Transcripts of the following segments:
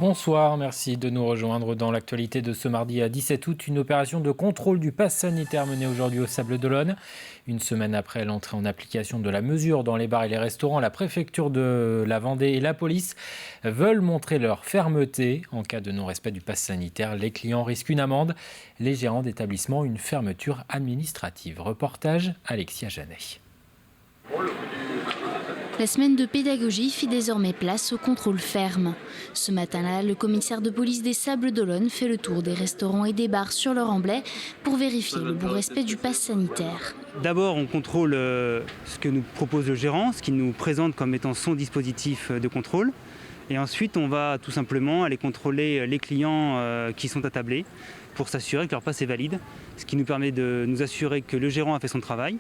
Bonsoir, merci de nous rejoindre dans l'actualité de ce mardi à 17 août. Une opération de contrôle du pass sanitaire menée aujourd'hui au Sables-d'Olonne. Une semaine après l'entrée en application de la mesure dans les bars et les restaurants, la préfecture de la Vendée et la police veulent montrer leur fermeté. En cas de non-respect du pass sanitaire, les clients risquent une amende. Les gérants d'établissement, une fermeture administrative. Reportage Alexia Janet. La semaine de pédagogie fit désormais place au contrôle ferme. Ce matin-là, le commissaire de police des Sables-d'Olonne fait le tour des restaurants et des bars sur leur emblai pour vérifier le bon respect du pass sanitaire. D'abord, on contrôle ce que nous propose le gérant, ce qu'il nous présente comme étant son dispositif de contrôle. Et ensuite, on va tout simplement aller contrôler les clients qui sont attablés pour s'assurer que leur pass est valide, ce qui nous permet de nous assurer que le gérant a fait son travail.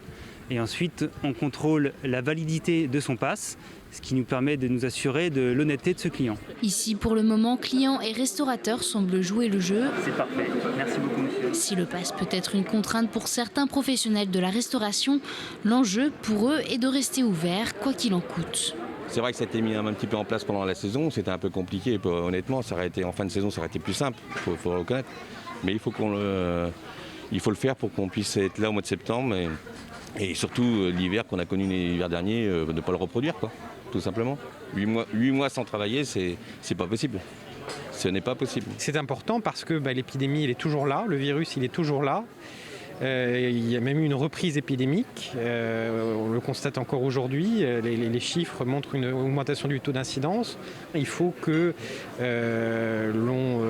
Et ensuite, on contrôle la validité de son pass, ce qui nous permet de nous assurer de l'honnêteté de ce client. Ici, pour le moment, clients et restaurateurs semblent jouer le jeu. C'est parfait. Merci beaucoup, monsieur. Si le pass peut être une contrainte pour certains professionnels de la restauration, l'enjeu pour eux est de rester ouverts, quoi qu'il en coûte. C'est vrai que ça a été mis un petit peu en place pendant la saison, c'était un peu compliqué, honnêtement, ça aurait été, en fin de saison ça aurait été plus simple, il faut le reconnaître. Mais il faut le faire pour qu'on puisse être là au mois de septembre et surtout l'hiver qu'on a connu l'hiver dernier, ne pas le reproduire, quoi, tout simplement. 8 mois sans travailler, c'est pas possible. Ce n'est pas possible. C'est important parce que l'épidémie elle est toujours là, le virus il est toujours là. Il y a même eu une reprise épidémique, on le constate encore aujourd'hui, les chiffres montrent une augmentation du taux d'incidence. Il faut que l'on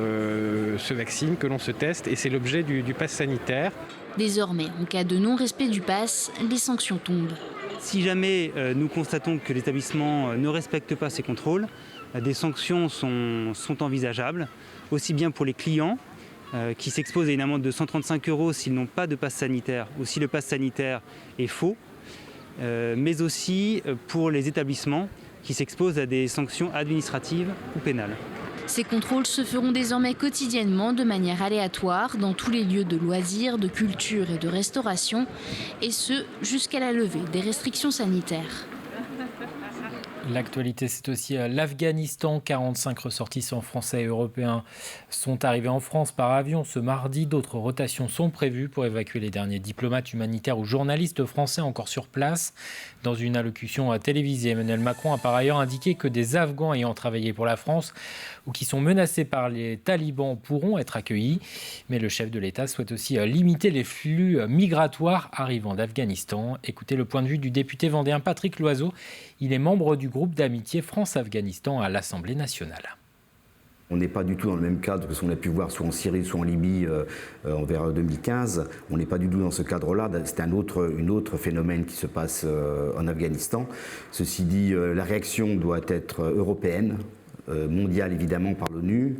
se vaccine, que l'on se teste et c'est l'objet du pass sanitaire. Désormais, en cas de non-respect du pass, les sanctions tombent. Si jamais nous constatons que l'établissement ne respecte pas ces contrôles, des sanctions sont envisageables, aussi bien pour les clients, qui s'exposent à une amende de 135 € s'ils n'ont pas de passe sanitaire ou si le passe sanitaire est faux, mais aussi pour les établissements qui s'exposent à des sanctions administratives ou pénales. Ces contrôles se feront désormais quotidiennement de manière aléatoire dans tous les lieux de loisirs, de culture et de restauration, et ce jusqu'à la levée des restrictions sanitaires. L'actualité, c'est aussi l'Afghanistan. 45 ressortissants français et européens sont arrivés en France par avion ce mardi. D'autres rotations sont prévues pour évacuer les derniers diplomates, humanitaires ou journalistes français encore sur place. Dans une allocution télévisée, Emmanuel Macron a par ailleurs indiqué que des Afghans ayant travaillé pour la France ou qui sont menacés par les talibans pourront être accueillis. Mais le chef de l'État souhaite aussi limiter les flux migratoires arrivant d'Afghanistan. Écoutez le point de vue du député vendéen Patrick Loiseau. Il est membre du groupe d'amitié France-Afghanistan à l'Assemblée nationale. On n'est pas du tout dans le même cadre que ce qu'on a pu voir soit en Syrie, soit en Libye vers 2015. On n'est pas du tout dans ce cadre-là. C'est un autre phénomène qui se passe en Afghanistan. Ceci dit, la réaction doit être européenne, mondiale évidemment par l'ONU,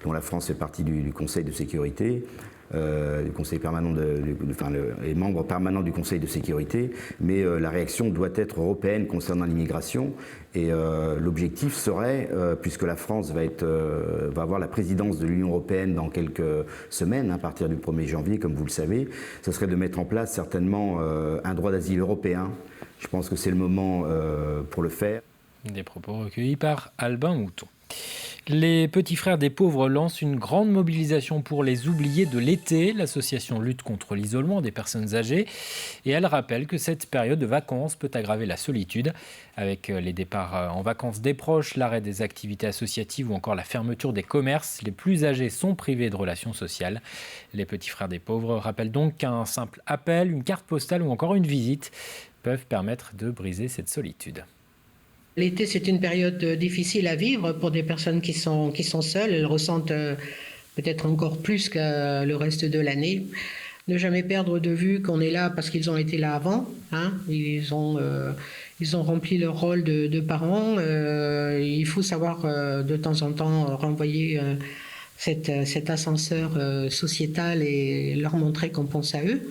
dont la France fait partie du Conseil de sécurité. Du Conseil permanent les membres permanents du Conseil de sécurité, mais la réaction doit être européenne concernant l'immigration. Et l'objectif serait, puisque la France va avoir la présidence de l'Union européenne dans quelques semaines, à partir du 1er janvier, comme vous le savez, ce serait de mettre en place certainement un droit d'asile européen. Je pense que c'est le moment pour le faire. Des propos recueillis par Albin Mouton. Les petits frères des pauvres lancent une grande mobilisation pour les oubliés de l'été. L'association lutte contre l'isolement des personnes âgées et elle rappelle que cette période de vacances peut aggraver la solitude. Avec les départs en vacances des proches, l'arrêt des activités associatives ou encore la fermeture des commerces, les plus âgés sont privés de relations sociales. Les petits frères des pauvres rappellent donc qu'un simple appel, une carte postale ou encore une visite peuvent permettre de briser cette solitude. L'été, c'est une période difficile à vivre pour des personnes qui sont seules. Elles ressentent peut-être encore plus que le reste de l'année. Ne jamais perdre de vue qu'on est là parce qu'ils ont été là avant. Ils ont rempli leur rôle de parents. Il faut savoir de temps en temps renvoyer cet ascenseur sociétal et leur montrer qu'on pense à eux.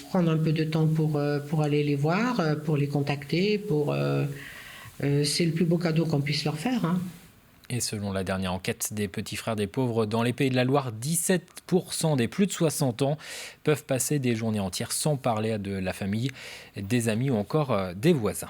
Prendre un peu de temps pour aller les voir, pour les contacter, c'est le plus beau cadeau qu'on puisse leur faire. Et selon la dernière enquête des petits frères des pauvres, dans les Pays de la Loire, 17% des plus de 60 ans peuvent passer des journées entières sans parler à de la famille, des amis ou encore des voisins.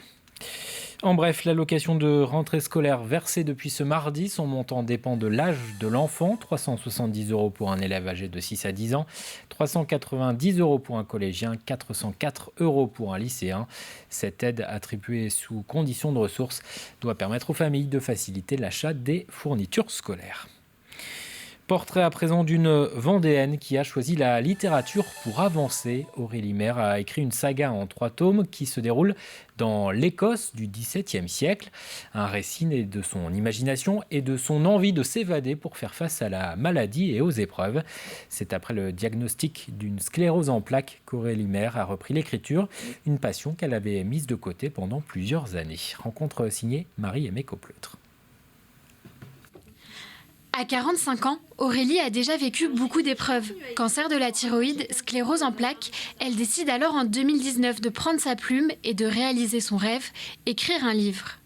En bref, l'allocation de rentrée scolaire versée depuis ce mardi, son montant dépend de l'âge de l'enfant, 370 € pour un élève âgé de 6 à 10 ans, 390 € pour un collégien, 404 € pour un lycéen. Cette aide attribuée sous conditions de ressources doit permettre aux familles de faciliter l'achat des fournitures scolaires. Portrait à présent d'une Vendéenne qui a choisi la littérature pour avancer. Aurélie Maire a écrit une saga en 3 tomes qui se déroule dans l'Écosse du XVIIe siècle. Un récit né de son imagination et de son envie de s'évader pour faire face à la maladie et aux épreuves. C'est après le diagnostic d'une sclérose en plaques qu'Aurélie Maire a repris l'écriture, une passion qu'elle avait mise de côté pendant plusieurs années. Rencontre signée Marie-Aimée Copleutre. À 45 ans, Aurélie a déjà vécu beaucoup d'épreuves. Cancer de la thyroïde, sclérose en plaques, elle décide alors en 2019 de prendre sa plume et de réaliser son rêve, écrire un livre.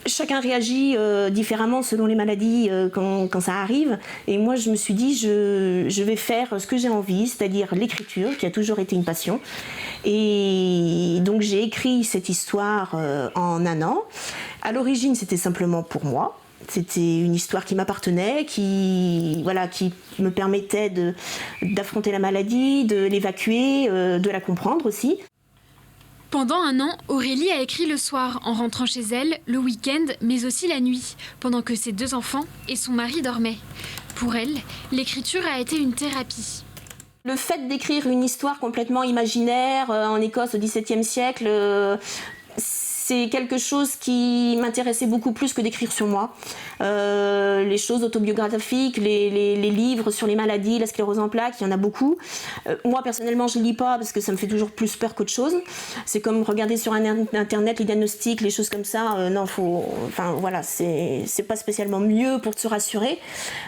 Chacun réagit différemment selon les maladies quand ça arrive. Et moi, je me suis dit, je vais faire ce que j'ai envie, c'est-à-dire l'écriture, qui a toujours été une passion. Et donc, j'ai écrit cette histoire en 1 an. À l'origine, c'était simplement pour moi. C'était une histoire qui m'appartenait, qui me permettait d'affronter la maladie, de l'évacuer, de la comprendre aussi. Pendant 1 an, Aurélie a écrit le soir, en rentrant chez elle, le week-end, mais aussi la nuit, pendant que ses 2 enfants et son mari dormaient. Pour elle, l'écriture a été une thérapie. Le fait d'écrire une histoire complètement imaginaire en Écosse au XVIIe siècle, c'est quelque chose qui m'intéressait beaucoup plus que d'écrire sur moi. Les choses autobiographiques, les livres sur les maladies, la sclérose en plaques, il y en a beaucoup. Moi, personnellement, je ne lis pas parce que ça me fait toujours plus peur qu'autre chose. C'est comme regarder sur Internet les diagnostics, les choses comme ça. C'est pas spécialement mieux pour se rassurer.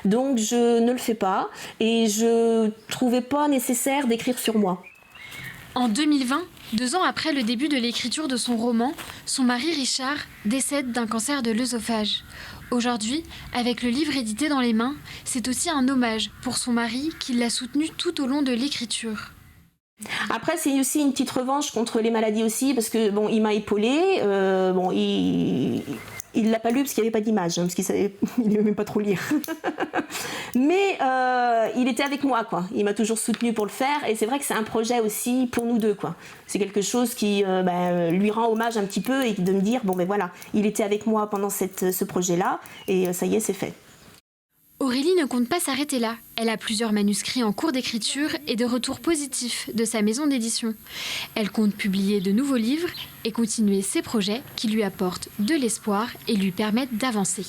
Donc, je ne le fais pas et je trouvais pas nécessaire d'écrire sur moi. En 2020, 2 ans après le début de l'écriture de son roman, son mari Richard décède d'un cancer de l'œsophage. Aujourd'hui, avec le livre édité dans les mains, c'est aussi un hommage pour son mari qui l'a soutenu tout au long de l'écriture. Après, c'est aussi une petite revanche contre les maladies aussi, parce que il m'a épaulée. Il l'a pas lu parce qu'il n'y avait pas d'image, parce qu'il ne savait même pas trop lire. Mais il était avec moi, quoi. Il m'a toujours soutenue pour le faire, et c'est vrai que c'est un projet aussi pour nous deux, quoi. C'est quelque chose qui lui rend hommage un petit peu, et de me dire, il était avec moi pendant ce projet-là, et ça y est, c'est fait. Aurélie ne compte pas s'arrêter là. Elle a plusieurs manuscrits en cours d'écriture et de retours positifs de sa maison d'édition. Elle compte publier de nouveaux livres et continuer ses projets qui lui apportent de l'espoir et lui permettent d'avancer.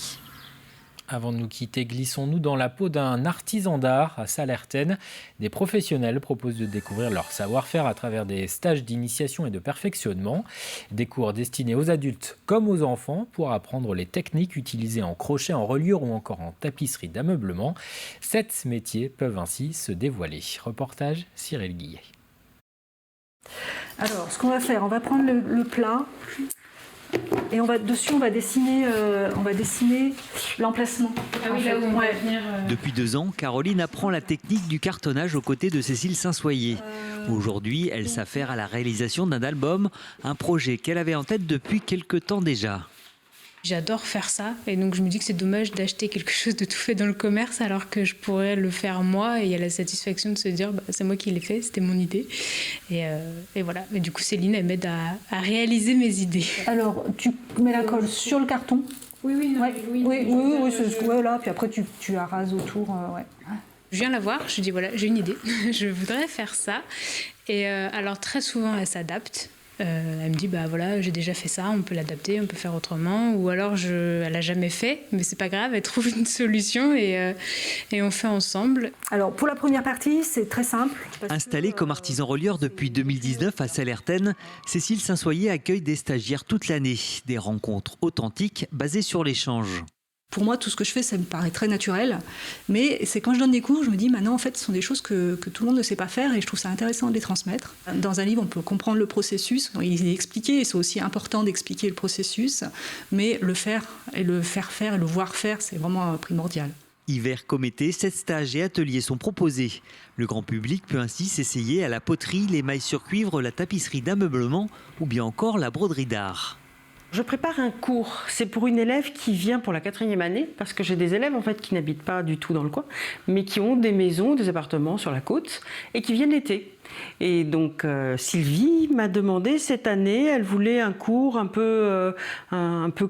Avant de nous quitter, glissons-nous dans la peau d'un artisan d'art à Sallertaine. Des professionnels proposent de découvrir leur savoir-faire à travers des stages d'initiation et de perfectionnement. Des cours destinés aux adultes comme aux enfants pour apprendre les techniques utilisées en crochet, en reliure ou encore en tapisserie d'ameublement. 7 métiers peuvent ainsi se dévoiler. Reportage Cyril Guillet. Alors, ce qu'on va faire, on va prendre le plat. Et on va dessiner l'emplacement. Ah oui, là où on va venir. Depuis 2 ans, Caroline apprend la technique du cartonnage aux côtés de Cécile Saint-Soyer. Aujourd'hui, elle s'affaire à la réalisation d'un album, un projet qu'elle avait en tête depuis quelque temps déjà. J'adore faire ça et donc je me dis que c'est dommage d'acheter quelque chose de tout fait dans le commerce alors que je pourrais le faire moi, et il y a la satisfaction de se dire c'est moi qui l'ai fait, c'était mon idée et voilà. Et du coup Céline elle m'aide à réaliser mes idées. Alors tu mets la colle sur le carton. Oui, là, puis après tu arrases autour. Je viens la voir, je dis j'ai une idée, je voudrais faire ça, et alors très souvent elle s'adapte. Elle me dit j'ai déjà fait ça, on peut l'adapter, on peut faire autrement, ou alors elle a jamais fait, mais c'est pas grave, elle trouve une solution et on fait ensemble. Alors pour la première partie, c'est très simple. Installée comme artisan relieur depuis 2019 à Sallertaine, Cécile Saint-Soyer accueille des stagiaires toute l'année, des rencontres authentiques basées sur l'échange. Pour moi, tout ce que je fais, ça me paraît très naturel. Mais c'est quand je donne des cours, je me dis, maintenant, en fait, ce sont des choses que tout le monde ne sait pas faire et je trouve ça intéressant de les transmettre. Dans un livre, on peut comprendre le processus. Il est expliqué et c'est aussi important d'expliquer le processus. Mais le faire et le faire faire et le voir faire, c'est vraiment primordial. Hiver comme été, 7 stages et ateliers sont proposés. Le grand public peut ainsi s'essayer à la poterie, les mailles sur cuivre, la tapisserie d'ameublement ou bien encore la broderie d'art. Je prépare un cours. C'est pour une élève qui vient pour la 4e année, parce que j'ai des élèves en fait qui n'habitent pas du tout dans le coin, mais qui ont des maisons, des appartements sur la côte et qui viennent l'été. Et donc Sylvie m'a demandé cette année, elle voulait un cours un peu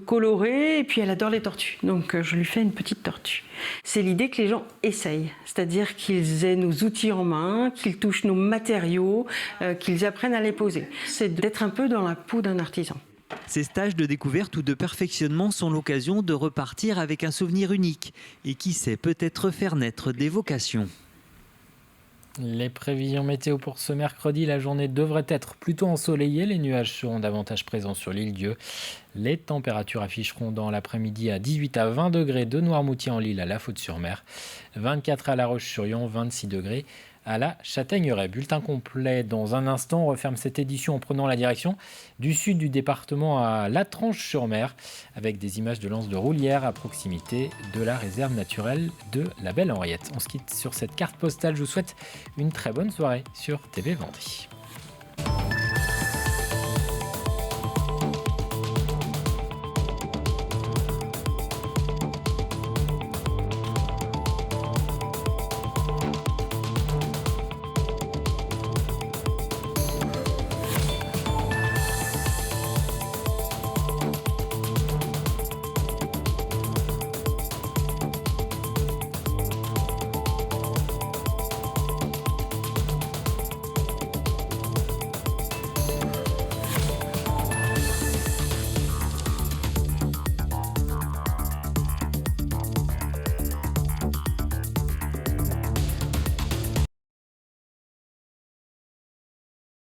coloré et puis elle adore les tortues. Donc je lui fais une petite tortue. C'est l'idée que les gens essayent, c'est-à-dire qu'ils aient nos outils en main, qu'ils touchent nos matériaux, qu'ils apprennent à les poser. C'est d'être un peu dans la peau d'un artisan. Ces stages de découverte ou de perfectionnement sont l'occasion de repartir avec un souvenir unique et qui sait peut-être faire naître des vocations. Les prévisions météo pour ce mercredi, la journée devrait être plutôt ensoleillée. Les nuages seront davantage présents sur l'île-Dieu. Les températures afficheront dans l'après-midi à 18 à 20 degrés de Noirmoutier en Lille à La Faute-sur-Mer, 24 à La Roche-sur-Yon, 26 degrés à la Châtaigneraie. Bulletin complet dans un instant. On referme cette édition en prenant la direction du sud du département à Latranche-sur-Mer avec des images de l'anse de Roulières à proximité de la réserve naturelle de la Belle Henriette. On se quitte sur cette carte postale. Je vous souhaite une très bonne soirée sur TV Vendée.